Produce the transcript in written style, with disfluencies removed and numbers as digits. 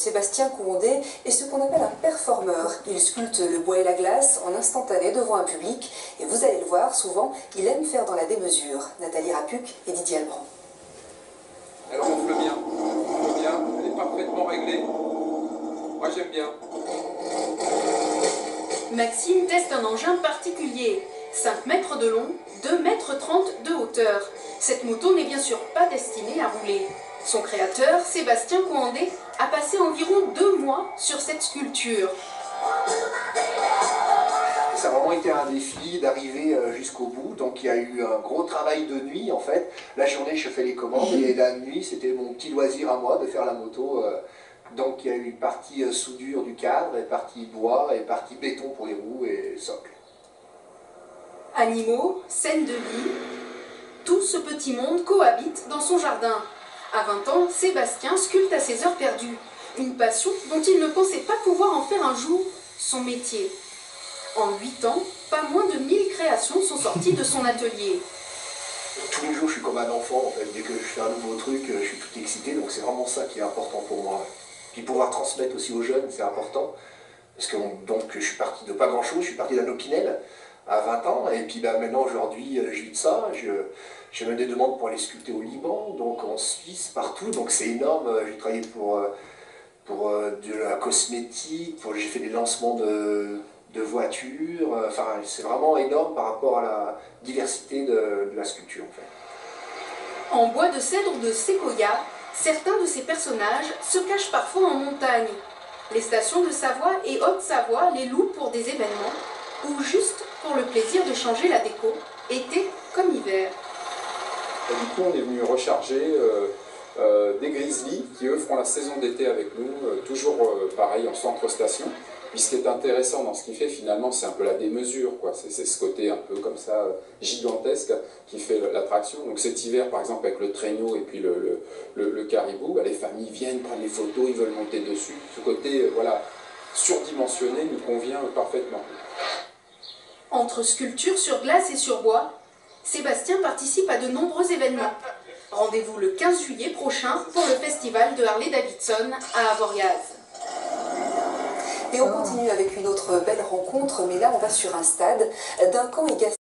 Sébastien Courondé est ce qu'on appelle un performeur. Il sculpte le bois et la glace en instantané devant un public. Et vous allez le voir, souvent, il aime faire dans la démesure. Nathalie Rapuc et Didier Albrand. Elle ronfle bien, elle est parfaitement réglée. Moi j'aime bien. Maxime teste un engin particulier. 5 mètres de long, 2,30 mètres de hauteur. Cette moto n'est bien sûr pas destinée à rouler. Son créateur, Sébastien Courondé, a passé environ 2 mois sur cette sculpture. Ça a vraiment été un défi d'arriver jusqu'au bout, donc il y a eu un gros travail de nuit en fait. La journée je fais les commandes et la nuit c'était mon petit loisir à moi de faire la moto. Donc il y a eu une partie soudure du cadre, une partie bois et une partie béton pour les roues et socle. Animaux, scènes de vie, tout ce petit monde cohabite dans son jardin. À 20 ans, Sébastien sculpte à ses heures perdues. Une passion dont il ne pensait pas pouvoir en faire un jour son métier. En 8 ans, pas moins de 1000 créations sont sorties de son atelier. Tous les jours je suis comme un enfant en fait, dès que je fais un nouveau truc je suis tout excité, donc c'est vraiment ça qui est important pour moi. Puis pouvoir transmettre aussi aux jeunes c'est important, parce que donc, je suis parti de pas grand chose, je suis parti d'un Opinel à 20 ans, et puis maintenant aujourd'hui je vis de ça, j'ai même des demandes pour aller sculpter au Liban, donc en Suisse, partout, donc c'est énorme, j'ai travaillé pour de la cosmétique, j'ai fait des lancements de voitures, enfin c'est vraiment énorme par rapport à la diversité de la sculpture en fait. En bois de cèdre ou de séquoia, certains de ces personnages se cachent parfois en montagne. Les stations de Savoie et Haute-Savoie les louent pour des événements ou juste pour le plaisir de changer la déco, été comme hiver. Et du coup on est venu recharger des grizzlies qui eux feront la saison d'été avec nous, toujours pareil en centre-station. Puis ce qui est intéressant dans ce qu'il fait finalement c'est un peu la démesure, quoi. C'est ce côté un peu comme ça gigantesque qui fait l'attraction. Donc cet hiver par exemple avec le traîneau et puis le caribou, les familles viennent prendre les photos, ils veulent monter dessus. Ce côté voilà, surdimensionné nous convient parfaitement. Entre sculpture sur glace et sur bois, Sébastien participe à de nombreux événements. Rendez-vous le 15 juillet prochain pour le festival de Harley-Davidson à Avoriaz. Et on continue avec une autre belle rencontre, mais là on va sur un stade. Duncan et Gaston